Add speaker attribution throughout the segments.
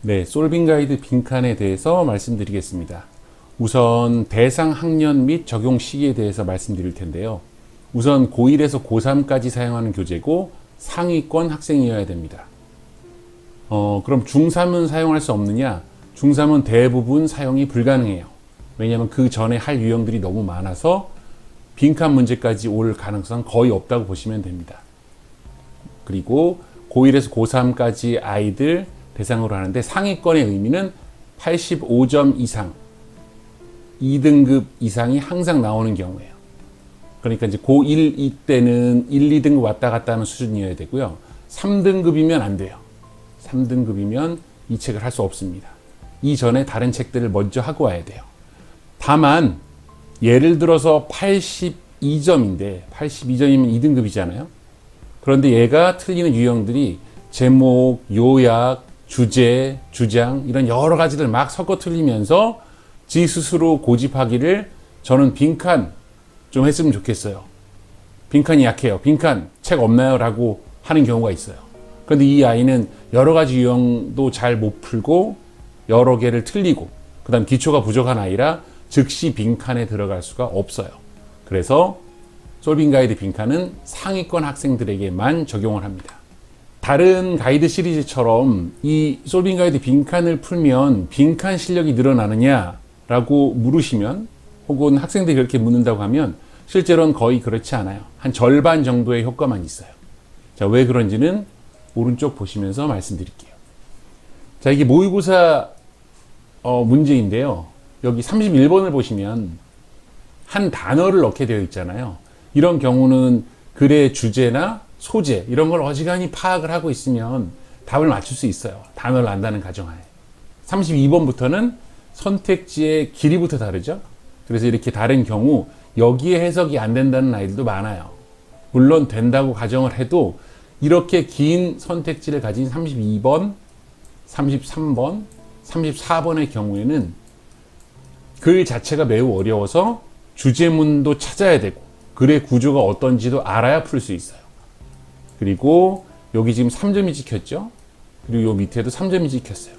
Speaker 1: 네, 솔빙 가이드 빈칸에 대해서 말씀드리겠습니다. 우선 대상 학년 및 적용 시기에 대해서 말씀드릴 텐데요. 우선 고1에서 고3까지 사용하는 교재고 상위권 학생이어야 됩니다. 그럼 중3은 사용할 수 없느냐? 중3은 대부분 사용이 불가능해요. 왜냐하면 그 전에 할 유형들이 너무 많아서 빈칸 문제까지 올 가능성 거의 없다고 보시면 됩니다. 그리고 고1에서 고3까지 아이들 대상으로 하는데 상위권의 의미는 85점 이상, 2등급 이상이 항상 나오는 경우예요. 그러니까 이제 고1 이때는 1, 2등급 왔다 갔다 하는 수준이어야 되고요. 3등급이면 안 돼요. 3등급이면 이 책을 할 수 없습니다. 이전에 다른 책들을 먼저 하고 와야 돼요. 다만 예를 들어서 82점인데 82점이면 2등급이잖아요. 그런데 얘가 틀리는 유형들이 제목, 요약, 주제, 주장 이런 여러 가지들 막 섞어 틀리면서 지 스스로 고집하기를 저는 빈칸 좀 했으면 좋겠어요. 빈칸이 약해요. 빈칸 책 없나요? 라고 하는 경우가 있어요. 그런데 이 아이는 여러 가지 유형도 잘 못 풀고 여러 개를 틀리고 그 다음 기초가 부족한 아이라 즉시 빈칸에 들어갈 수가 없어요. 그래서 솔빙 가이드 빈칸은 상위권 학생들에게만 적용을 합니다. 다른 가이드 시리즈처럼 이 솔빙 가이드 빈칸을 풀면 빈칸 실력이 늘어나느냐 라고 물으시면 혹은 학생들이 그렇게 묻는다고 하면 실제로는 거의 그렇지 않아요. 한 절반 정도의 효과만 있어요. 자, 왜 그런지는 오른쪽 보시면서 말씀드릴게요. 자, 이게 모의고사 문제인데요. 여기 31번을 보시면 한 단어를 넣게 되어 있잖아요. 이런 경우는 글의 주제나 소재 이런 걸 어지간히 파악을 하고 있으면 답을 맞출 수 있어요. 단어를 안다는 가정하에. 32번부터는 선택지의 길이부터 다르죠. 그래서 이렇게 다른 경우 여기에 해석이 안 된다는 아이들도 많아요. 물론 된다고 가정을 해도 이렇게 긴 선택지를 가진 32번, 33번, 34번의 경우에는 글 자체가 매우 어려워서 주제문도 찾아야 되고 글의 구조가 어떤지도 알아야 풀 수 있어요. 그리고 여기 지금 3점이 찍혔죠. 그리고 요 밑에도 3점이 찍혔어요.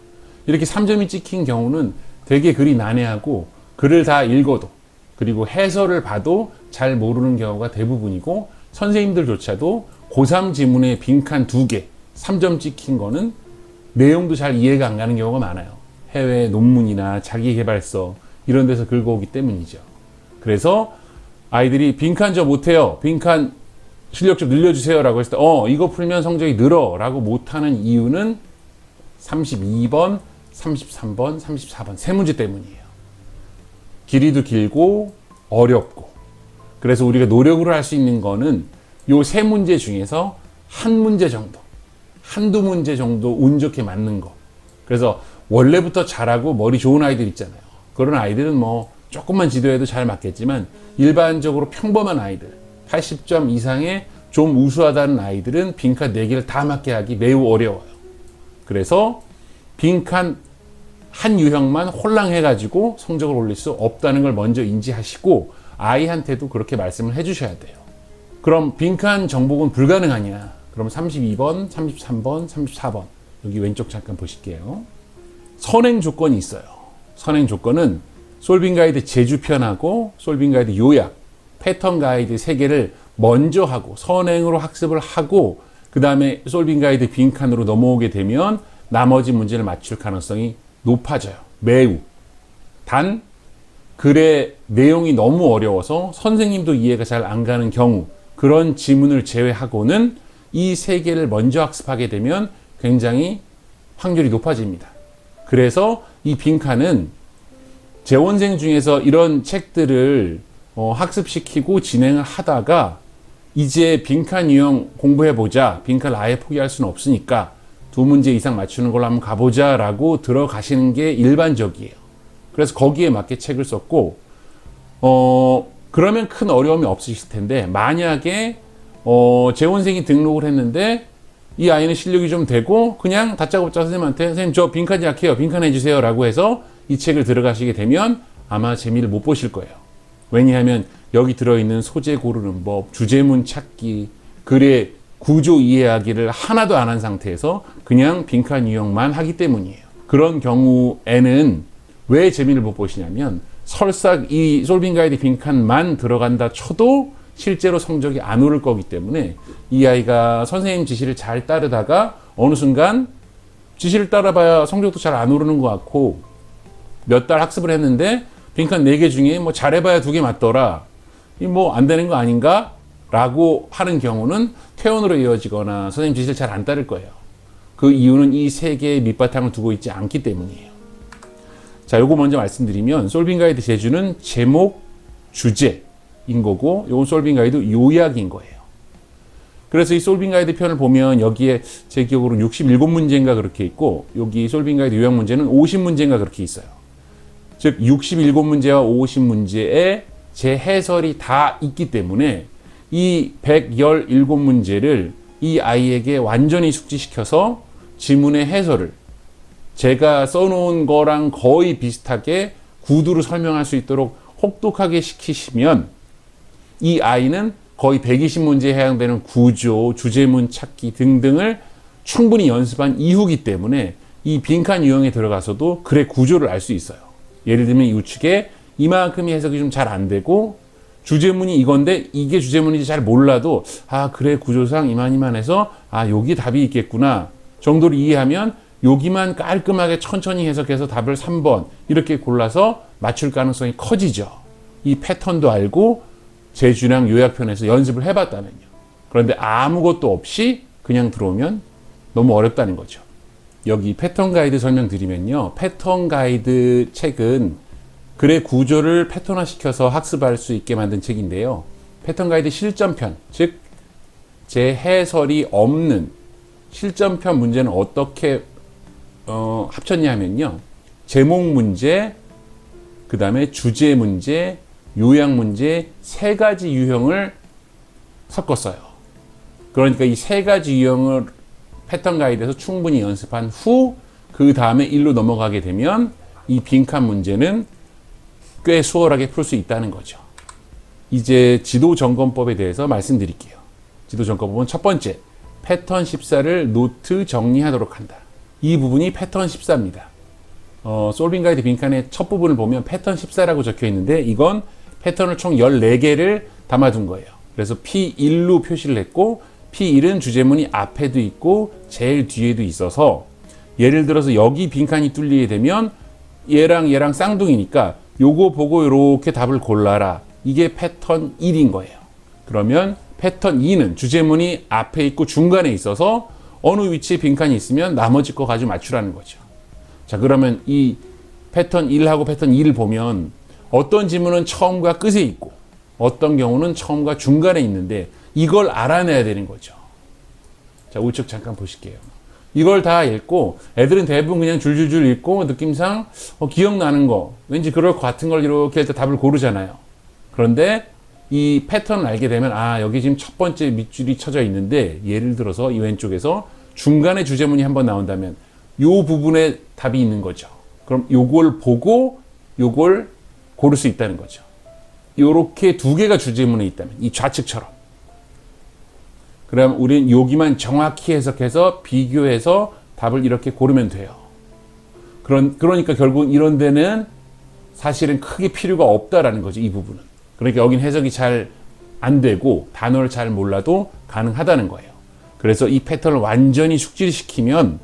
Speaker 1: 이렇게 3점이 찍힌 경우는 되게 글이 난해하고 글을 다 읽어도 그리고 해설을 봐도 잘 모르는 경우가 대부분이고 선생님들조차도 고3 지문에 빈칸 2개 3점 찍힌 거는 내용도 잘 이해가 안 가는 경우가 많아요. 해외 논문이나 자기계발서 이런 데서 긁어오기 때문이죠. 그래서 아이들이 빈칸 저 못해요. 빈칸 실력 좀 늘려주세요 라고 했을 때 이거 풀면 성적이 늘어 라고 못하는 이유는 32번, 33번, 34번 세 문제 때문이에요. 길이도 길고 어렵고 그래서 우리가 노력으로 할 수 있는 거는 요 세 문제 중에서 한 문제 정도 한두 문제 정도 운 좋게 맞는 거. 그래서 원래부터 잘하고 머리 좋은 아이들 있잖아요. 그런 아이들은 뭐 조금만 지도해도 잘 맞겠지만 일반적으로 평범한 아이들 80점 이상의 좀 우수하다는 아이들은 빈칸 4개를 다 맞게 하기 매우 어려워요. 그래서 빈칸 한 유형만 홀랑해가지고 성적을 올릴 수 없다는 걸 먼저 인지하시고 아이한테도 그렇게 말씀을 해주셔야 돼요. 그럼 빈칸 정복은 불가능하냐? 그럼 32번, 33번, 34번 여기 왼쪽 잠깐 보실게요. 선행 조건이 있어요. 선행 조건은 솔빙 가이드 제주편하고 솔빙 가이드 요약, 패턴 가이드 3개를 먼저 하고 선행으로 학습을 하고 그 다음에 솔빙 가이드 빈칸으로 넘어오게 되면 나머지 문제를 맞출 가능성이 높아져요. 매우. 단 글의 내용이 너무 어려워서 선생님도 이해가 잘 안 가는 경우 그런 지문을 제외하고는 이 3개를 먼저 학습하게 되면 굉장히 확률이 높아집니다. 그래서 이 빈칸은 재원생 중에서 이런 책들을 학습시키고 진행을 하다가 이제 빈칸 유형 공부해보자. 빈칸을 아예 포기할 수는 없으니까 2문제 이상 맞추는 걸로 한번 가보자 라고 들어가시는 게 일반적이에요. 그래서 거기에 맞게 책을 썼고 그러면 큰 어려움이 없으실 텐데 만약에 재원생이 등록을 했는데 이 아이는 실력이 좀 되고 그냥 다짜고짜 선생님한테 선생님 저 빈칸 약해요. 빈칸 해주세요 라고 해서 이 책을 들어가시게 되면 아마 재미를 못 보실 거예요. 왜냐하면 여기 들어있는 소재 고르는 법, 주제문 찾기, 글의 구조 이해하기를 하나도 안 한 상태에서 그냥 빈칸 유형만 하기 때문이에요. 그런 경우에는 왜 재미를 못 보시냐면 설사 이 솔빙 가이드 빈칸만 들어간다 쳐도 실제로 성적이 안 오를 거기 때문에 이 아이가 선생님 지시를 잘 따르다가 어느 순간 지시를 따라봐야 성적도 잘 안 오르는 것 같고 몇 달 학습을 했는데 빈칸 4개 중에 뭐 잘해봐야 2개 맞더라. 이 뭐 안 되는 거 아닌가? 라고 하는 경우는 퇴원으로 이어지거나 선생님 지시를 잘 안 따를 거예요. 그 이유는 이 3개의 밑바탕을 두고 있지 않기 때문이에요. 자, 요거 먼저 말씀드리면 솔빙 가이드 제주는 제목, 주제인 거고 요건 솔빙 가이드 요약인 거예요. 그래서 이 솔빙 가이드 편을 보면 여기에 제 기억으로는 67문제인가 그렇게 있고 여기 솔빙 가이드 요약 문제는 50문제인가 그렇게 있어요. 즉 67문제와 50문제에 제 해설이 다 있기 때문에 이 117문제를 이 아이에게 완전히 숙지시켜서 지문의 해설을 제가 써놓은 거랑 거의 비슷하게 구두로 설명할 수 있도록 혹독하게 시키시면 이 아이는 거의 120문제에 해당되는 구조, 주제문 찾기 등등을 충분히 연습한 이후기 때문에 이 빈칸 유형에 들어가서도 글의 구조를 알 수 있어요. 예를 들면 이 우측에 이만큼의 해석이 좀 잘 안 되고 주제문이 이건데 이게 주제문인지 잘 몰라도 아 글의 구조상 이만해서 아 여기 답이 있겠구나 정도를 이해하면 여기만 깔끔하게 천천히 해석해서 답을 3번 이렇게 골라서 맞출 가능성이 커지죠. 이 패턴도 알고 제주랑 요약편에서 연습을 해봤다면요. 그런데 아무것도 없이 그냥 들어오면 너무 어렵다는 거죠. 여기 패턴 가이드 설명드리면요. 패턴 가이드 책은 글의 구조를 패턴화시켜서 학습할 수 있게 만든 책인데요. 패턴 가이드 실전편, 즉 제 해설이 없는 실전편 문제는 어떻게 합쳤냐 하면요. 제목 문제, 그 다음에 주제 문제, 요약 문제 3가지 유형을 섞었어요. 그러니까 이 3가지 유형을 패턴 가이드에서 충분히 연습한 후 그 다음에 일로 넘어가게 되면 이 빈칸 문제는 꽤 수월하게 풀 수 있다는 거죠. 이제 지도점검법에 대해서 말씀드릴게요. 지도점검법은 첫 번째, 패턴 14를 노트 정리하도록 한다. 이 부분이 패턴 14입니다. 솔빙 가이드 빈칸의 첫 부분을 보면 패턴 14라고 적혀 있는데 이건 패턴을 총 14개를 담아둔 거예요. 그래서 P1로 표시를 했고 P1은 주제문이 앞에도 있고 제일 뒤에도 있어서 예를 들어서 여기 빈칸이 뚫리게 되면 얘랑 쌍둥이니까 요거 보고 이렇게 답을 골라라. 이게 패턴 1인 거예요. 그러면 패턴 2는 주제문이 앞에 있고 중간에 있어서 어느 위치에 빈칸이 있으면 나머지 거 가지고 맞추라는 거죠. 자, 그러면 이 패턴 1하고 패턴 2를 보면 어떤 지문은 처음과 끝에 있고 어떤 경우는 처음과 중간에 있는데 이걸 알아내야 되는 거죠. 자, 우측 잠깐 보실게요. 이걸 다 읽고 애들은 대부분 그냥 줄줄줄 읽고 느낌상 기억나는 거 왠지 그럴 것 같은 걸 이렇게 할 때 답을 고르잖아요. 그런데 이 패턴을 알게 되면 아 여기 지금 첫 번째 밑줄이 쳐져 있는데 예를 들어서 이 왼쪽에서 중간에 주제문이 한번 나온다면 요 부분에 답이 있는 거죠. 그럼 요걸 보고 요걸 고를 수 있다는 거죠. 요렇게 2개가 주제문에 있다면 이 좌측처럼 그럼 우리는 여기만 정확히 해석해서 비교해서 답을 이렇게 고르면 돼요. 그러니까 결국 이런 데는 사실은 크게 필요가 없다라는 거죠. 이 부분은. 그러니까 여긴 해석이 잘 안 되고 단어를 잘 몰라도 가능하다는 거예요. 그래서 이 패턴을 완전히 숙지를 시키면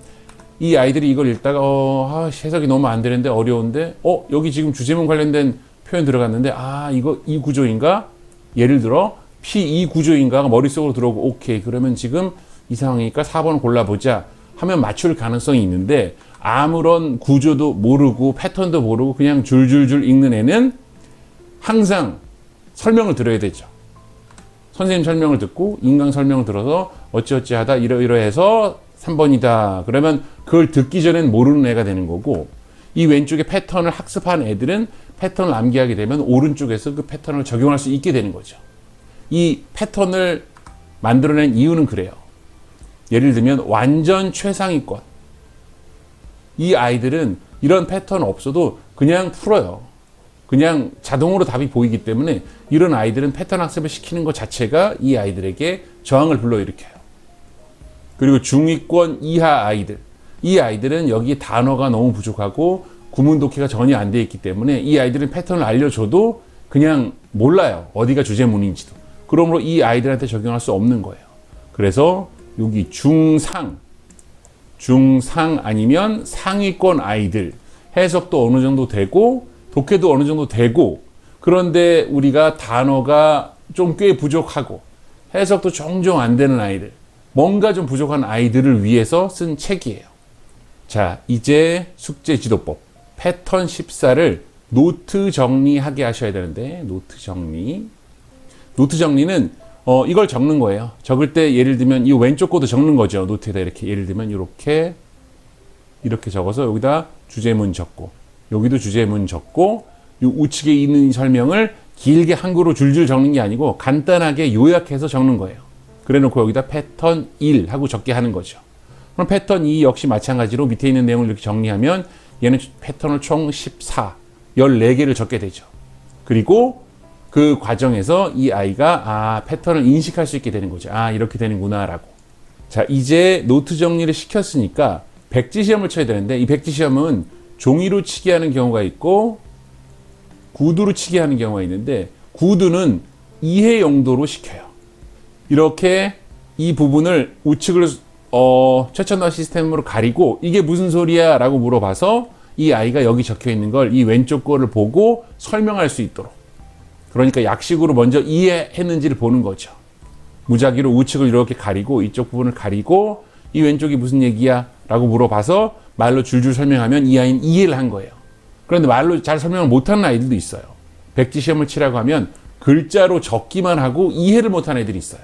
Speaker 1: 이 아이들이 이걸 읽다가 해석이 너무 안 되는데 어려운데 여기 지금 주제문 관련된 표현 들어갔는데 이거 이 구조인가? 예를 들어 P2 구조인가가 머릿속으로 들어오고 오케이 그러면 지금 이 상황이니까 4번 골라보자 하면 맞출 가능성이 있는데 아무런 구조도 모르고 패턴도 모르고 그냥 줄줄줄 읽는 애는 항상 설명을 들어야 되죠. 선생님 설명을 듣고 인강 설명을 들어서 어찌어찌 하다 이러해서 3번이다. 그러면 그걸 듣기 전엔 모르는 애가 되는 거고 이 왼쪽에 패턴을 학습한 애들은 패턴을 암기하게 되면 오른쪽에서 그 패턴을 적용할 수 있게 되는 거죠. 이 패턴을 만들어낸 이유는 그래요. 예를 들면 완전 최상위권. 이 아이들은 이런 패턴 없어도 그냥 풀어요. 그냥 자동으로 답이 보이기 때문에 이런 아이들은 패턴 학습을 시키는 것 자체가 이 아이들에게 저항을 불러일으켜요. 그리고 중위권 이하 아이들. 이 아이들은 여기 단어가 너무 부족하고 구문 독해가 전혀 안 돼 있기 때문에 이 아이들은 패턴을 알려줘도 그냥 몰라요. 어디가 주제문인지도. 그러므로 이 아이들한테 적용할 수 없는 거예요. 그래서 여기 중상 아니면 상위권 아이들 해석도 어느 정도 되고 독해도 어느 정도 되고 그런데 우리가 단어가 좀 꽤 부족하고 해석도 종종 안 되는 아이들 뭔가 좀 부족한 아이들을 위해서 쓴 책이에요. 자, 이제 숙제지도법 패턴 14를 노트 정리하게 하셔야 되는데 노트 정리는 이걸 적는 거예요. 적을 때 예를 들면 이 왼쪽 거도 적는 거죠. 노트에다 이렇게 예를 들면 이렇게 적어서 여기다 주제문 적고 여기도 주제문 적고 이 우측에 있는 설명을 길게 한글로 줄줄 적는 게 아니고 간단하게 요약해서 적는 거예요. 그래 놓고 여기다 패턴 1 하고 적게 하는 거죠. 그럼 패턴 2 역시 마찬가지로 밑에 있는 내용을 이렇게 정리하면 얘는 패턴을 총 14개를 적게 되죠. 그리고 그 과정에서 이 아이가 패턴을 인식할 수 있게 되는 거죠. 이렇게 되는구나 라고. 자, 이제 노트 정리를 시켰으니까 백지 시험을 쳐야 되는데 이 백지 시험은 종이로 치게 하는 경우가 있고 구두로 치게 하는 경우가 있는데 구두는 이해 용도로 시켜요. 이렇게 이 부분을 우측을 최첨단 시스템으로 가리고 이게 무슨 소리야 라고 물어봐서 이 아이가 여기 적혀 있는 걸 이 왼쪽 거를 보고 설명할 수 있도록 그러니까 약식으로 먼저 이해했는지를 보는 거죠. 무작위로 우측을 이렇게 가리고 이쪽 부분을 가리고 이 왼쪽이 무슨 얘기야 라고 물어봐서 말로 줄줄 설명하면 이 아이는 이해를 한 거예요. 그런데 말로 잘 설명을 못하는 아이들도 있어요. 백지 시험을 치라고 하면 글자로 적기만 하고 이해를 못하는 애들이 있어요.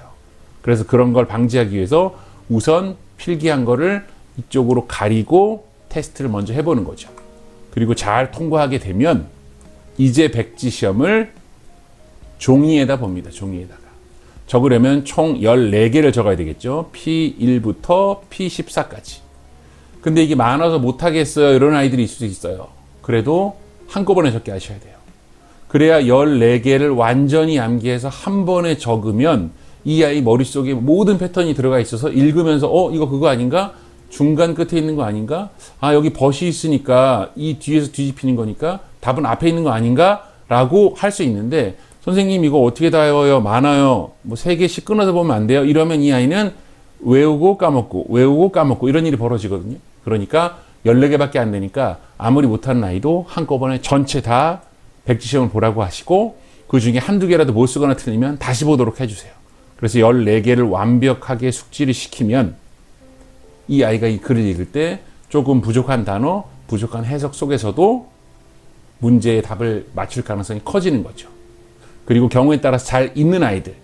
Speaker 1: 그래서 그런 걸 방지하기 위해서 우선 필기한 거를 이쪽으로 가리고 테스트를 먼저 해보는 거죠. 그리고 잘 통과하게 되면 이제 백지 시험을 종이에다 봅니다. 종이에다가. 적으려면 총 14개를 적어야 되겠죠. P1부터 P14까지. 근데 이게 많아서 못하겠어요. 이런 아이들이 있을 수 있어요. 그래도 한꺼번에 적게 하셔야 돼요. 그래야 14개를 완전히 암기해서 한 번에 적으면 이 아이 머릿속에 모든 패턴이 들어가 있어서 읽으면서 이거 그거 아닌가? 중간 끝에 있는 거 아닌가? 여기 벗이 있으니까 이 뒤에서 뒤집히는 거니까 답은 앞에 있는 거 아닌가? 라고 할 수 있는데 선생님 이거 어떻게 다 외워요? 많아요. 뭐 3개씩 끊어서 보면 안 돼요? 이러면 이 아이는 외우고 까먹고 이런 일이 벌어지거든요. 그러니까 14개밖에 안 되니까 아무리 못하는 아이도 한꺼번에 전체 다 백지 시험을 보라고 하시고 그 중에 한두 개라도 못 쓰거나 틀리면 다시 보도록 해주세요. 그래서 14개를 완벽하게 숙지를 시키면 이 아이가 이 글을 읽을 때 조금 부족한 단어, 부족한 해석 속에서도 문제의 답을 맞출 가능성이 커지는 거죠. 그리고 경우에 따라서 잘 읽는 아이들,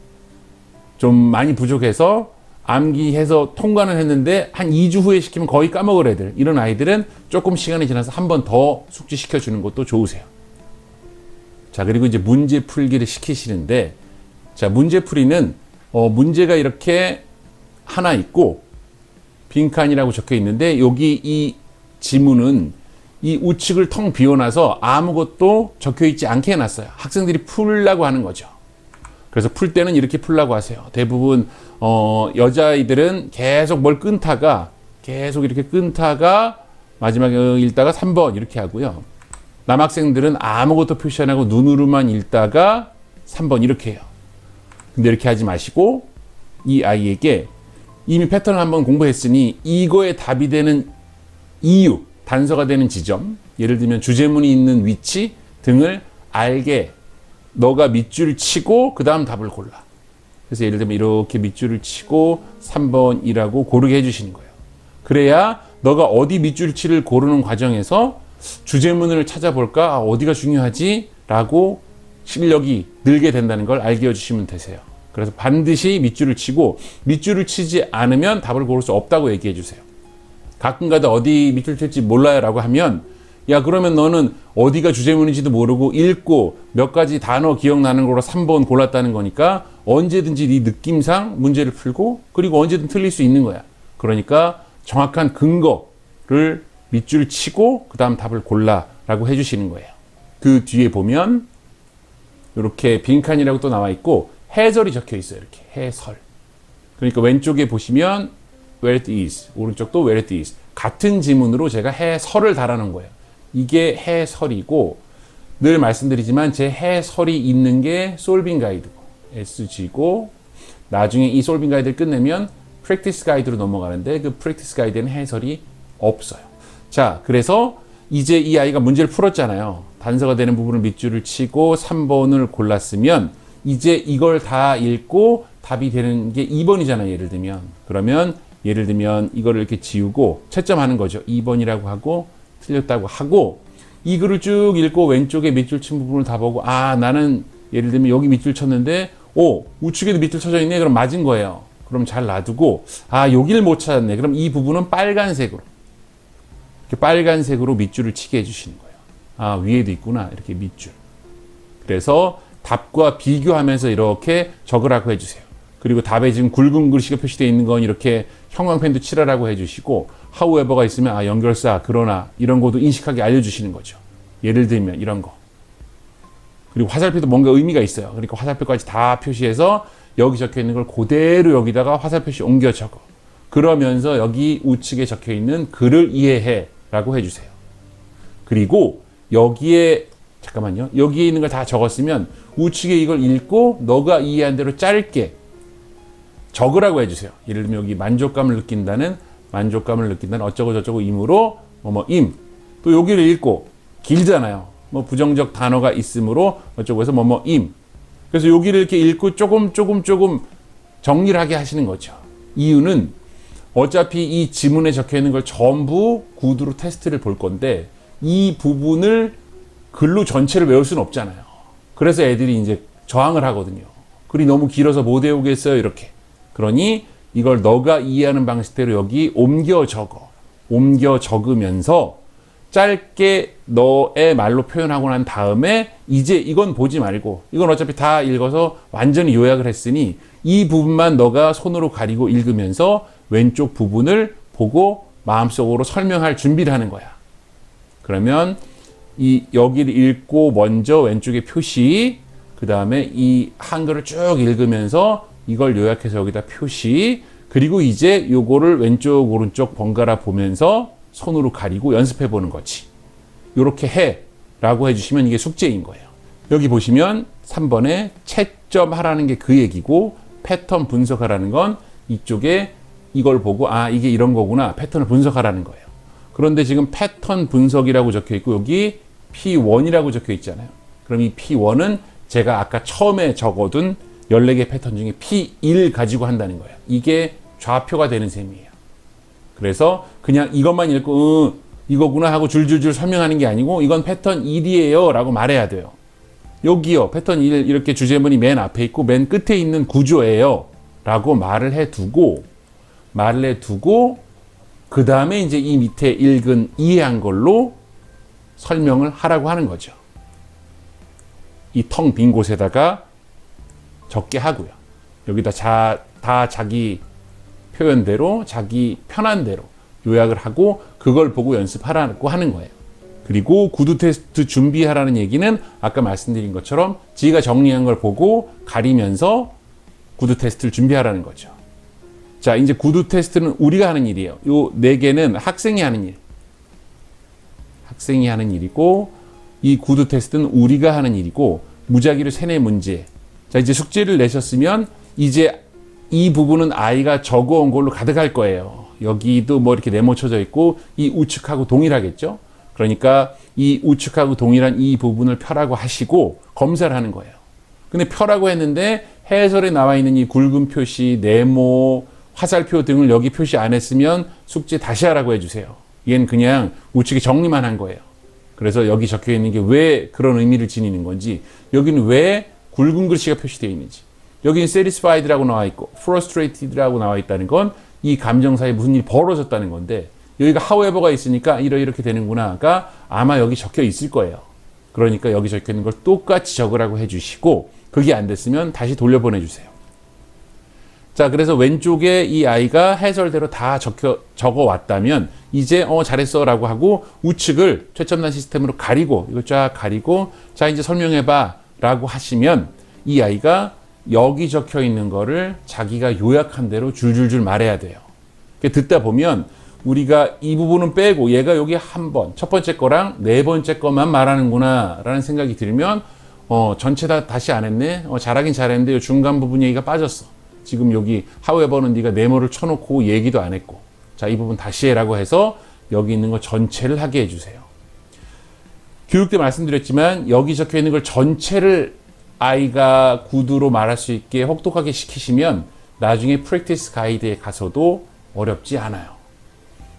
Speaker 1: 좀 많이 부족해서 암기해서 통과는 했는데 한 2주 후에 시키면 거의 까먹을 애들, 이런 아이들은 조금 시간이 지나서 한 번 더 숙지시켜주는 것도 좋으세요. 자, 그리고 이제 문제 풀기를 시키시는데, 자, 문제 풀이는 문제가 이렇게 하나 있고 빈칸이라고 적혀 있는데 여기 이 지문은 이 우측을 텅 비워놔서 아무것도 적혀 있지 않게 해놨어요. 학생들이 풀라고 하는 거죠. 그래서 풀 때는 이렇게 풀라고 하세요. 대부분 여자아이들은 계속 뭘 계속 이렇게 끊다가 마지막에 읽다가 3번 이렇게 하고요. 남학생들은 아무것도 표시 안 하고 눈으로만 읽다가 3번 이렇게 해요. 근데 이렇게 하지 마시고 이 아이에게 이미 패턴을 한번 공부했으니 이거에 답이 되는 이유, 단서가 되는 지점, 예를 들면 주제문이 있는 위치 등을 알게 너가 밑줄을 치고 그 다음 답을 골라. 그래서 예를 들면 이렇게 밑줄을 치고 3번이라고 고르게 해주시는 거예요. 그래야 너가 어디 밑줄치를 고르는 과정에서 주제문을 찾아볼까? 어디가 중요하지? 라고 실력이 늘게 된다는 걸 알게 해주시면 되세요. 그래서 반드시 밑줄을 치고 밑줄을 치지 않으면 답을 고를 수 없다고 얘기해 주세요. 가끔가다 어디 밑줄 칠지 몰라요 라고 하면 야 그러면 너는 어디가 주제문인지도 모르고 읽고 몇 가지 단어 기억나는 거로 3번 골랐다는 거니까 언제든지 네 느낌상 문제를 풀고 그리고 언제든 틀릴 수 있는 거야. 그러니까 정확한 근거를 밑줄 치고 그 다음 답을 골라 라고 해주시는 거예요. 그 뒤에 보면 이렇게 빈칸이라고 또 나와 있고 해설이 적혀 있어요. 이렇게 해설. 그러니까 왼쪽에 보시면 where it is, 오른쪽도 where it is. 같은 지문으로 제가 해설을 달아놓은 거예요. 이게 해설이고, 늘 말씀드리지만 제 해설이 있는 게 솔빙 가이드고 SG고, 나중에 이 솔빙 가이드를 끝내면 프랙티스 가이드로 넘어가는데 그 프랙티스 가이드에는 해설이 없어요. 자, 그래서 이제 이 아이가 문제를 풀었잖아요. 단서가 되는 부분을 밑줄을 치고 3번을 골랐으면 이제 이걸 다 읽고 답이 되는 게 2번이잖아요. 예를 들면. 그러면 예를 들면 이거를 이렇게 지우고 채점하는 거죠. 2번이라고 하고 틀렸다고 하고, 이 글을 쭉 읽고 왼쪽에 밑줄 친 부분을 다 보고, 아, 나는 예를 들면 여기 밑줄 쳤는데 우측에도 밑줄 쳐져 있네. 그럼 맞은 거예요. 그럼 잘 놔두고, 아, 여기를 못 찾았네. 그럼 이 부분은 빨간색으로, 이렇게 빨간색으로 밑줄을 치게 해주시는 거예요. 아, 위에도 있구나. 이렇게 밑줄. 그래서 답과 비교하면서 이렇게 적으라고 해주세요. 그리고 답에 지금 굵은 글씨가 표시되어 있는 건 이렇게 형광펜도 칠하라고 해주시고, however가 있으면 아, 연결사, 그러나 이런 것도 인식하게 알려주시는 거죠. 예를 들면 이런 거. 그리고 화살표도 뭔가 의미가 있어요. 그러니까 화살표까지 다 표시해서 여기 적혀 있는 걸 그대로 여기다가 화살표 시 옮겨 적어. 그러면서 여기 우측에 적혀 있는 글을 이해해 라고 해주세요. 그리고 여기에 잠깐만요. 여기에 있는 걸 다 적었으면 우측에 이걸 읽고 너가 이해한 대로 짧게 적으라고 해주세요. 예를 들면 여기 만족감을 느낀다는 어쩌고 저쩌고 임으로 뭐뭐임. 또 여기를 읽고 길잖아요. 뭐 부정적 단어가 있으므로 어쩌고 해서 뭐뭐임. 그래서 여기를 이렇게 읽고 조금 정리를 하게 하시는 거죠. 이유는 어차피 이 지문에 적혀 있는 걸 전부 구두로 테스트를 볼 건데 이 부분을 글로 전체를 외울 수는 없잖아요. 그래서 애들이 이제 저항을 하거든요. 글이 너무 길어서 못 외우겠어요. 이렇게. 그러니 이걸 너가 이해하는 방식대로 여기 옮겨 적으면서 짧게 너의 말로 표현하고 난 다음에 이제 이건 보지 말고, 이건 어차피 다 읽어서 완전히 요약을 했으니 이 부분만 너가 손으로 가리고 읽으면서 왼쪽 부분을 보고 마음속으로 설명할 준비를 하는 거야. 그러면 여기를 읽고 먼저 왼쪽에 표시, 그 다음에 이 한글을 쭉 읽으면서 이걸 요약해서 여기다 표시, 그리고 이제 요거를 왼쪽 오른쪽 번갈아 보면서 손으로 가리고 연습해 보는 거지. 요렇게 해 라고 해주시면 이게 숙제인 거예요. 여기 보시면 3번에 채점하라는 게 그 얘기고, 패턴 분석하라는 건 이쪽에 이걸 보고 아, 이게 이런 거구나, 패턴을 분석하라는 거예요. 그런데 지금 패턴 분석이라고 적혀 있고 여기 P1이라고 적혀 있잖아요. 그럼 이 P1은 제가 아까 처음에 적어둔 14개 패턴 중에 P1 가지고 한다는 거예요. 이게 좌표가 되는 셈이에요. 그래서 그냥 이것만 읽고 이거구나 하고 줄줄줄 설명하는 게 아니고 이건 패턴 1이에요 라고 말해야 돼요. 여기요, 패턴 1, 이렇게 주제문이 맨 앞에 있고 맨 끝에 있는 구조예요 라고 말을 해두고 그 다음에 이제 이 밑에 읽은 이해한 걸로 설명을 하라고 하는 거죠. 이 텅 빈 곳에다가 적게 하고요. 여기다 다 자기 표현대로, 자기 편한 대로 요약을 하고 그걸 보고 연습하라고 하는 거예요. 그리고 구두 테스트 준비하라는 얘기는 아까 말씀드린 것처럼 지가 정리한 걸 보고 가리면서 구두 테스트를 준비하라는 거죠. 자, 이제 구두 테스트는 우리가 하는 일이에요. 요 4개는 학생이 하는 일. 학생이 하는 일이고, 이 구두 테스트는 우리가 하는 일이고, 무작위로 3-4문제. 자, 이제 숙제를 내셨으면 이제 이 부분은 아이가 적어온 걸로 가득할 거예요. 여기도 뭐 이렇게 네모쳐져 있고 이 우측하고 동일하겠죠. 그러니까 이 우측하고 동일한 이 부분을 펴라고 하시고 검사를 하는 거예요. 근데 펴라고 했는데 해설에 나와 있는 이 굵은 표시, 네모, 화살표 등을 여기 표시 안 했으면 숙제 다시 하라고 해주세요. 얘는 그냥 우측에 정리만 한 거예요. 그래서 여기 적혀 있는 게 왜 그런 의미를 지니는 건지, 여기는 왜 굵은 글씨가 표시되어 있는지, 여기는 satisfied라고 나와 있고 frustrated라고 나와 있다는 건 이 감정사에 무슨 일이 벌어졌다는 건데, 여기가 however가 있으니까 이렇게 되는구나가 아마 여기 적혀 있을 거예요. 그러니까 여기 적혀 있는 걸 똑같이 적으라고 해주시고, 그게 안 됐으면 다시 돌려보내주세요. 자, 그래서 왼쪽에 이 아이가 해설대로 다 적어 왔다면 이제 잘했어 라고 하고 우측을 최첨단 시스템으로 가리고, 이걸 쫙 가리고, 자, 이제 설명해봐 라고 하시면 이 아이가 여기 적혀 있는 거를 자기가 요약한 대로 줄줄줄 말해야 돼요. 듣다 보면 우리가 이 부분은 빼고 얘가 여기 한 번, 첫 번째 거랑 네 번째 것만 말하는구나 라는 생각이 들면 전체 다 다시 안 했네. 잘하긴 잘했는데 중간 부분 얘기가 빠졌어. 지금 여기 however는 네가 네모를 쳐놓고 얘기도 안 했고, 자, 이 부분 다시 해라고 해서 여기 있는 거 전체를 하게 해주세요. 교육 때 말씀드렸지만 여기 적혀 있는 걸 전체를 아이가 구두로 말할 수 있게 혹독하게 시키시면 나중에 프랙티스 가이드에 가서도 어렵지 않아요.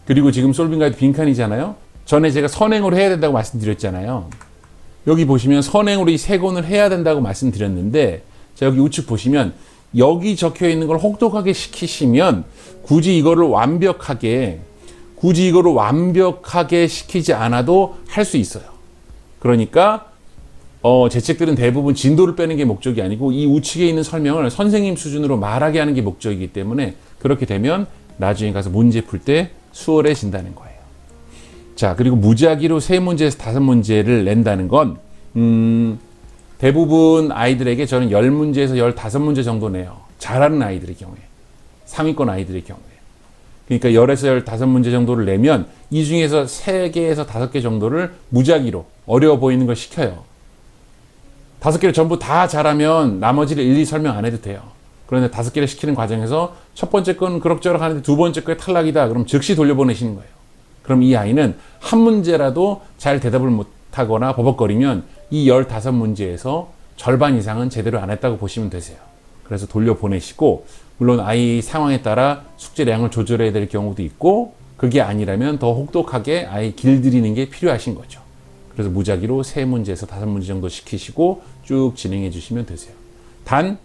Speaker 1: 그리고 지금 솔빙 가이드 빈칸이잖아요. 전에 제가 선행으로 해야 된다고 말씀드렸잖아요. 여기 보시면 선행으로 이 세 권을 해야 된다고 말씀드렸는데, 자, 여기 우측 보시면 여기 적혀 있는 걸 혹독하게 시키시면 굳이 이거를 완벽하게 시키지 않아도 할 수 있어요. 그러니까 제 책들은 대부분 진도를 빼는 게 목적이 아니고 이 우측에 있는 설명을 선생님 수준으로 말하게 하는 게 목적이기 때문에 그렇게 되면 나중에 가서 문제 풀 때 수월해진다는 거예요. 자, 그리고 무작위로 3문제에서 5문제를 낸다는 건 대부분 아이들에게 저는 10문제에서 15문제 정도 내요. 잘하는 아이들의 경우에. 상위권 아이들의 경우에. 그러니까 10에서 15문제 정도를 내면 이 중에서 3개에서 5개 정도를 무작위로 어려워 보이는 걸 시켜요. 5개를 전부 다 잘하면 나머지를 일일이 설명 안 해도 돼요. 그런데 5개를 시키는 과정에서 첫 번째 건 그럭저럭 하는데 두 번째 거에 탈락이다. 그럼 즉시 돌려보내시는 거예요. 그럼 이 아이는 한 문제라도 잘 대답을 못하거나 버벅거리면 이 15문제에서 절반 이상은 제대로 안 했다고 보시면 되세요. 그래서 돌려보내시고, 물론 아이 상황에 따라 숙제량을 조절해야 될 경우도 있고, 그게 아니라면 더 혹독하게 아이 길들이는 게 필요하신 거죠. 그래서 무작위로 3문제에서 5문제 정도 시키시고 쭉 진행해 주시면 되세요. 단,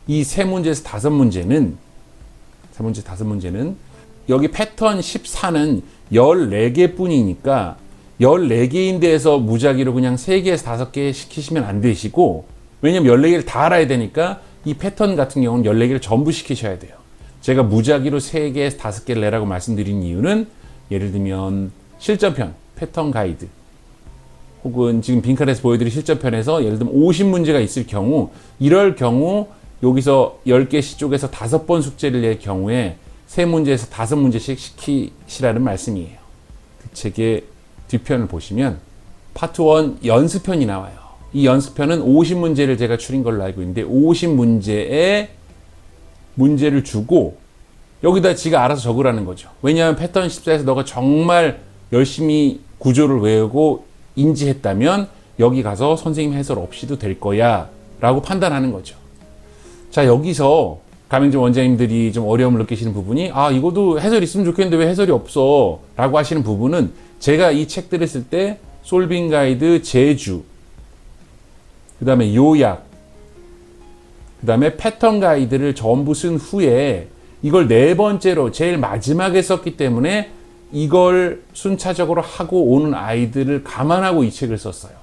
Speaker 1: 이 3문제에서 5문제는 여기 패턴 14는 14개 뿐이니까 14개인 데에서 무작위로 그냥 3개에서 5개 시키시면 안 되시고, 왜냐면 14개를 다 알아야 되니까 이 패턴 같은 경우는 14개를 전부 시키셔야 돼요. 제가 무작위로 3개에서 5개를 내라고 말씀드린 이유는 예를 들면 실전편, 패턴 가이드, 혹은 지금 빈칸에서 보여드린 실전편에서 예를 들면 50문제가 있을 경우, 이럴 경우 여기서 10개씩 쪼개서 5번 숙제를 낼 경우에 3문제에서 5문제씩 시키시라는 말씀이에요. 그 책의 뒷편을 보시면 파트 1 연습편이 나와요. 이 연습편은 50문제를 제가 추린 걸로 알고 있는데 50문제에 문제를 주고 여기다 지가 알아서 적으라는 거죠. 왜냐하면 패턴 14에서 너가 정말 열심히 구조를 외우고 인지했다면 여기 가서 선생님 해설 없이도 될 거야 라고 판단하는 거죠. 자, 여기서 가맹점 원장님들이 좀 어려움을 느끼시는 부분이, 이것도 해설이 있으면 좋겠는데 왜 해설이 없어 라고 하시는 부분은, 제가 이 책들을 쓸 때 솔빙 가이드 제주, 그 다음에 요약, 그 다음에 패턴 가이드를 전부 쓴 후에 이걸 4번째로 제일 마지막에 썼기 때문에 이걸 순차적으로 하고 오는 아이들을 감안하고 이 책을 썼어요.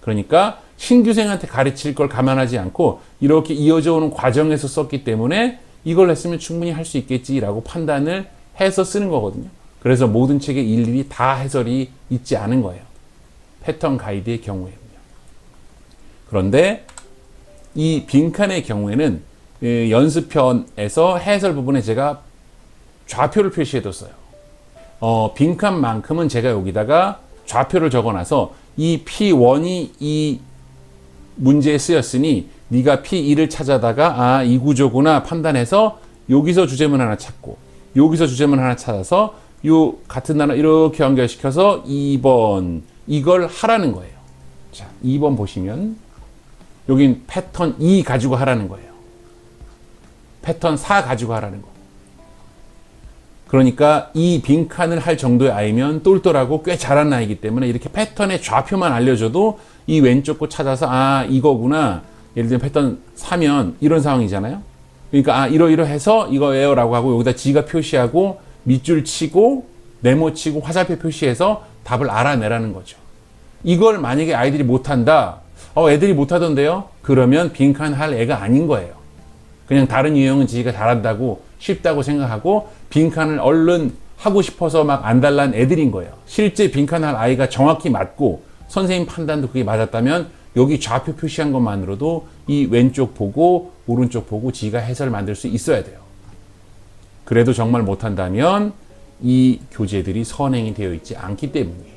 Speaker 1: 그러니까 신규생한테 가르칠 걸 감안하지 않고 이렇게 이어져 오는 과정에서 썼기 때문에 이걸 했으면 충분히 할 수 있겠지라고 판단을 해서 쓰는 거거든요. 그래서 모든 책에 일일이 다 해설이 있지 않은 거예요. 패턴 가이드의 경우에는요. 그런데 이 빈칸의 경우에는 연습편에서 해설 부분에 제가 좌표를 표시해뒀어요. 빈칸만큼은 제가 여기다가 좌표를 적어놔서 이 P1이 이 문제에 쓰였으니 네가 P2를 찾아다가 이 구조구나 판단해서 여기서 주제문 하나 찾고 여기서 주제문 하나 찾아서 요 같은 단어 이렇게 연결시켜서 2번 이걸 하라는 거예요. 자, 2번 보시면 여긴 패턴 2 가지고 하라는 거예요. 패턴 4 가지고 하라는 거. 그러니까 이 빈칸을 할 정도의 아이면 똘똘하고 꽤 잘하는 아이기 때문에 이렇게 패턴의 좌표만 알려줘도 이 왼쪽 거 찾아서 이거구나. 예를 들면 패턴 4면 이런 상황이잖아요. 그러니까 이러이러해서 이거예요 라고 하고 여기다 지가 표시하고 밑줄 치고 네모 치고 화살표 표시해서 답을 알아내라는 거죠. 이걸 만약에 아이들이 못한다. 애들이 못하던데요? 그러면 빈칸 할 애가 아닌 거예요. 그냥 다른 유형은 지가 잘한다고 쉽다고 생각하고 빈칸을 얼른 하고 싶어서 막 안 달란 애들인 거예요. 실제 빈칸 할 아이가 정확히 맞고 선생님 판단도 그게 맞았다면 여기 좌표 표시한 것만으로도 이 왼쪽 보고 오른쪽 보고 지가 해설 만들 수 있어야 돼요. 그래도 정말 못한다면 이 교재들이 선행이 되어 있지 않기 때문이에요.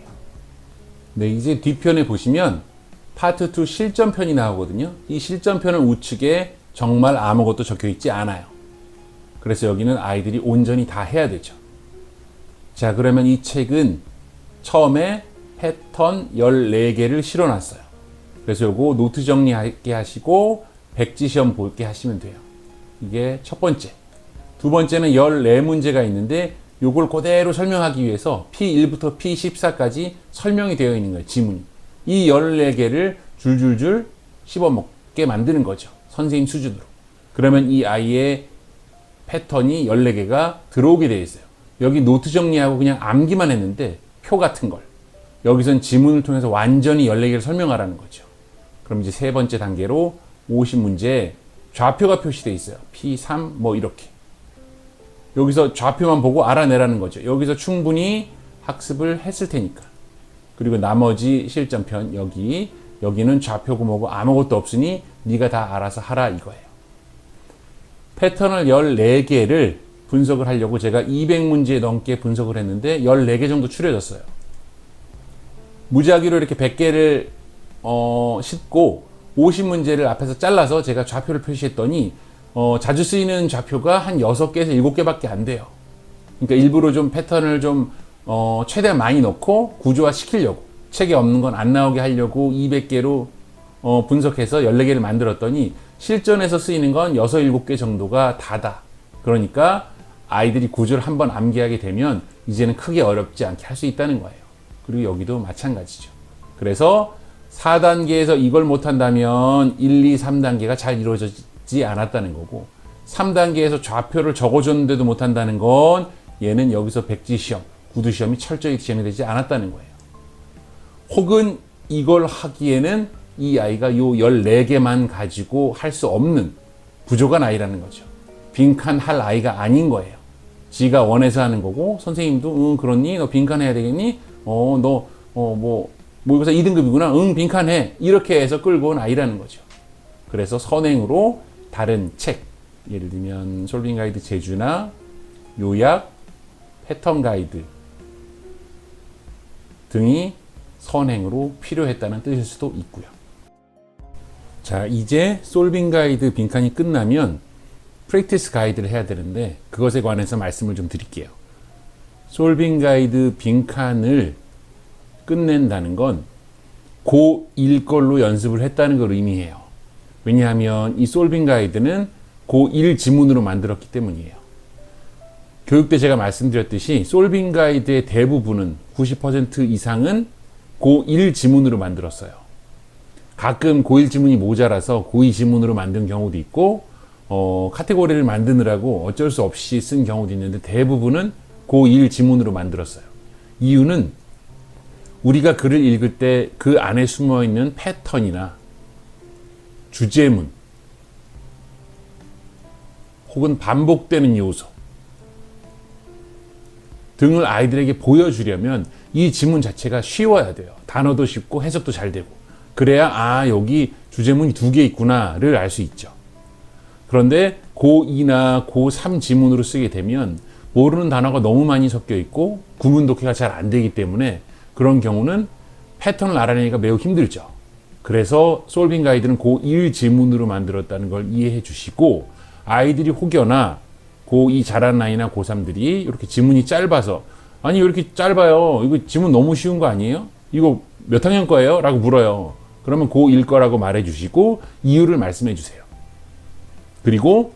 Speaker 1: 네, 이제 뒤편에 보시면 파트 2 실전편이 나오거든요. 이 실전편은 우측에 정말 아무것도 적혀 있지 않아요. 그래서 여기는 아이들이 온전히 다 해야 되죠. 자, 그러면 이 책은 처음에 패턴 14개를 실어놨어요. 그래서 요거 노트 정리하게 하시고 백지 시험 볼게 하시면 돼요. 이게 첫 번째. 두 번째는 14문제가 있는데 요걸 그대로 설명하기 위해서 P1부터 P14까지 설명이 되어 있는 거예요. 지문이. 이 14개를 줄줄줄 씹어먹게 만드는 거죠. 선생님 수준으로. 그러면 이 아이의 패턴이 14개가 들어오게 되어 있어요. 여기 노트 정리하고 그냥 암기만 했는데 표 같은 걸. 여기선 지문을 통해서 완전히 14개를 설명하라는 거죠. 그럼 이제 세 번째 단계로 50문제 좌표가 표시되어 있어요. P3 뭐 이렇게. 여기서 좌표만 보고 알아내라는 거죠. 여기서 충분히 학습을 했을 테니까. 그리고 나머지 실전편 여기는 좌표고 뭐고 아무것도 없으니 네가 다 알아서 하라 이거예요. 패턴을 14개를 분석을 하려고 제가 200문제 넘게 분석을 했는데 14개 정도 추려졌어요. 무작위로 이렇게 100개를 싣고 50문제를 앞에서 잘라서 제가 좌표를 표시했더니 자주 쓰이는 좌표가 한 6개에서 7개밖에 안 돼요. 그러니까 일부러 좀 패턴을 좀 최대한 많이 넣고 구조화 시키려고 책에 없는 건 안 나오게 하려고 200개로 분석해서 14개를 만들었더니 실전에서 쓰이는 건 6, 7개 정도가 다다. 그러니까 아이들이 구조를 한번 암기하게 되면 이제는 크게 어렵지 않게 할 수 있다는 거예요. 그리고 여기도 마찬가지죠. 그래서 4단계에서 이걸 못한다면 1, 2, 3단계가 잘 이루어지지 않았다는 거고 3단계에서 좌표를 적어줬는데도 못한다는 건 얘는 여기서 백지시험, 구두시험이 철저히 시험이 되지 않았다는 거예요. 혹은 이걸 하기에는 이 아이가 요 14개만 가지고 할 수 없는 부족한 아이라는 거죠. 빈칸 할 아이가 아닌 거예요. 지가 원해서 하는 거고 선생님도 그렇니? 너 빈칸 해야 되겠니? 모의고사 2등급이구나. 빈칸해. 이렇게 해서 끌고 온 아이라는 거죠. 그래서 선행으로 다른 책, 예를 들면 솔빙 가이드 제주나 요약, 패턴 가이드 등이 선행으로 필요했다는 뜻일 수도 있고요. 자, 이제 솔빙 가이드 빈칸이 끝나면 프랙티스 가이드를 해야 되는데 그것에 관해서 말씀을 좀 드릴게요. 솔빙 가이드 빈칸을 끝낸다는 건 고1 걸로 연습을 했다는 걸 의미해요. 왜냐하면 이 솔빙 가이드는 고1 지문으로 만들었기 때문이에요. 교육 때 제가 말씀드렸듯이 솔빙 가이드의 대부분은 90% 이상은 고1 지문으로 만들었어요. 가끔 고1 지문이 모자라서 고2 지문으로 만든 경우도 있고 카테고리를 만드느라고 어쩔 수 없이 쓴 경우도 있는데 대부분은 고1 지문으로 만들었어요. 이유는 우리가 글을 읽을 때 그 안에 숨어있는 패턴이나 주제문 혹은 반복되는 요소 등을 아이들에게 보여주려면 이 지문 자체가 쉬워야 돼요. 단어도 쉽고 해석도 잘 되고 그래야 여기 주제문이 2개 있구나를 알 수 있죠. 그런데 고2나 고3 지문으로 쓰게 되면 모르는 단어가 너무 많이 섞여 있고 구문 독해가 잘 안 되기 때문에 그런 경우는 패턴을 알아내기가 매우 힘들죠. 그래서 솔빙 가이드는 고1 지문으로 만들었다는 걸 이해해 주시고 아이들이 혹여나 고2 잘하는 아이나 고3들이 이렇게 지문이 짧아서 아니 왜 이렇게 짧아요? 이거 지문 너무 쉬운 거 아니에요? 이거 몇 학년 거예요? 라고 물어요. 그러면 고1 거라고 말해 주시고 이유를 말씀해 주세요. 그리고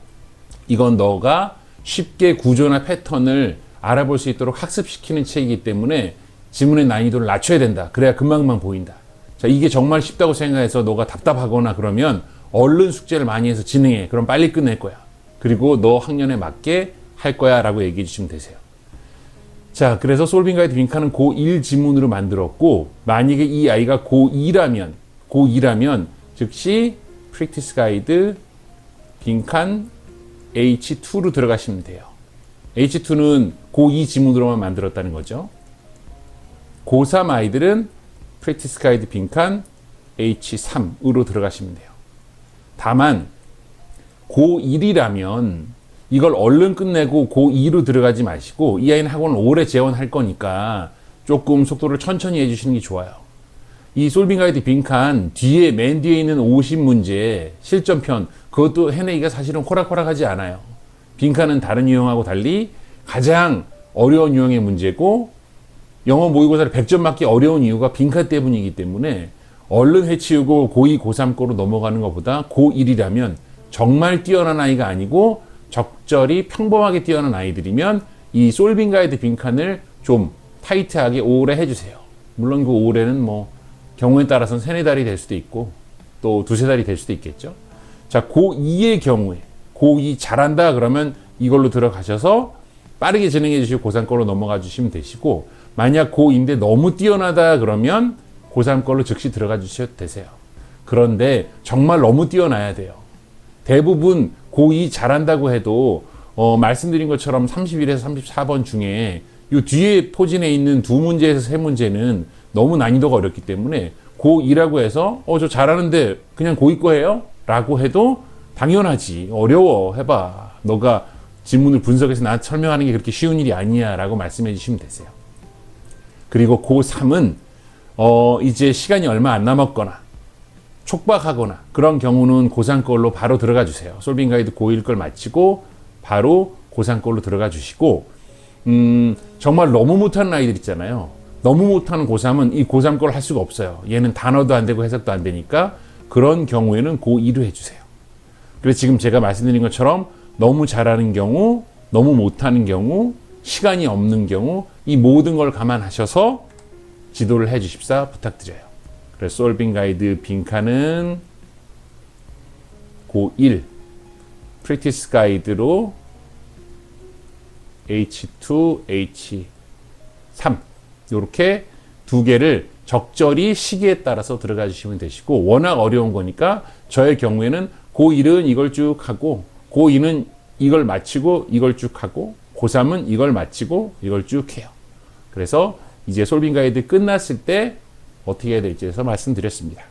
Speaker 1: 이건 너가 쉽게 구조나 패턴을 알아볼 수 있도록 학습시키는 책이기 때문에 지문의 난이도를 낮춰야 된다. 그래야 금방금방 보인다. 자, 이게 정말 쉽다고 생각해서 너가 답답하거나 그러면 얼른 숙제를 많이 해서 진행해. 그럼 빨리 끝낼 거야. 그리고 너 학년에 맞게 할 거야 라고 얘기해 주시면 되세요. 자, 그래서 솔빙 가이드 빈칸은 고1 지문으로 만들었고 만약에 이 아이가 고2라면 즉시 프랙티스 가이드 빈칸 H2로 들어가시면 돼요. H2는 고2 지문으로만 만들었다는 거죠. 고3 아이들은 프랙티스 가이드 빈칸 H3으로 들어가시면 돼요. 다만 고1이라면 이걸 얼른 끝내고 고2로 들어가지 마시고 이 아이는 학원을 오래 재원할 거니까 조금 속도를 천천히 해주시는 게 좋아요. 이 솔빙 가이드 빈칸 뒤에 맨 뒤에 있는 50문제 실전편 그것도 해내기가 사실은 호락호락하지 않아요. 빈칸은 다른 유형하고 달리 가장 어려운 유형의 문제고 영어 모의고사를 100점 맞기 어려운 이유가 빈칸 때문이기 때문에 얼른 해치우고 고2, 고3 거로 넘어가는 것보다 고1이라면 정말 뛰어난 아이가 아니고 적절히 평범하게 뛰어난 아이들이면 이 솔빙 가이드 빈칸을 좀 타이트하게 오래 해주세요. 물론 그 오래는 뭐 경우에 따라서는 3-4달이 될 수도 있고 또 2-3달이 될 수도 있겠죠. 자, 고2의 경우에 고2 잘한다 그러면 이걸로 들어가셔서 빠르게 진행해 주시고 고3 걸로 넘어가 주시면 되시고 만약 고2인데 너무 뛰어나다 그러면 고3 걸로 즉시 들어가 주셔도 되세요. 그런데 정말 너무 뛰어나야 돼요. 대부분 고2 잘한다고 해도 말씀드린 것처럼 31에서 34번 중에 이 뒤에 포진에 있는 2문제에서 3문제는 너무 난이도가 어렵기 때문에 고2라고 해서 저 잘하는데 그냥 고2 거예요? 라고 해도 당연하지. 어려워. 해봐. 너가 지문을 분석해서 나한테 설명하는 게 그렇게 쉬운 일이 아니야 라고 말씀해 주시면 되세요. 그리고 고3은 이제 시간이 얼마 안 남았거나 촉박하거나 그런 경우는 고3 걸로 바로 들어가 주세요. 솔빙 가이드 고1 걸 마치고 바로 고3 걸로 들어가 주시고 정말 너무 못하는 아이들 있잖아요. 너무 못하는 고3은 이 고3 걸 할 수가 없어요. 얘는 단어도 안 되고 해석도 안 되니까 그런 경우에는 고2로 해주세요. 그래서 지금 제가 말씀드린 것처럼 너무 잘하는 경우, 너무 못하는 경우, 시간이 없는 경우 이 모든 걸 감안하셔서 지도를 해 주십사 부탁드려요. 그래서 솔빙 가이드 빈칸은 고1 프랙티스 가이드로 H2, H3 이렇게 2개를 적절히 시기에 따라서 들어가 주시면 되시고 워낙 어려운 거니까 저의 경우에는 고1은 이걸 쭉 하고 고2는 이걸 마치고 이걸 쭉 하고 고3은 이걸 마치고 이걸 쭉 해요. 그래서 이제 솔빙 가이드 끝났을 때 어떻게 해야 될지에서 말씀드렸습니다.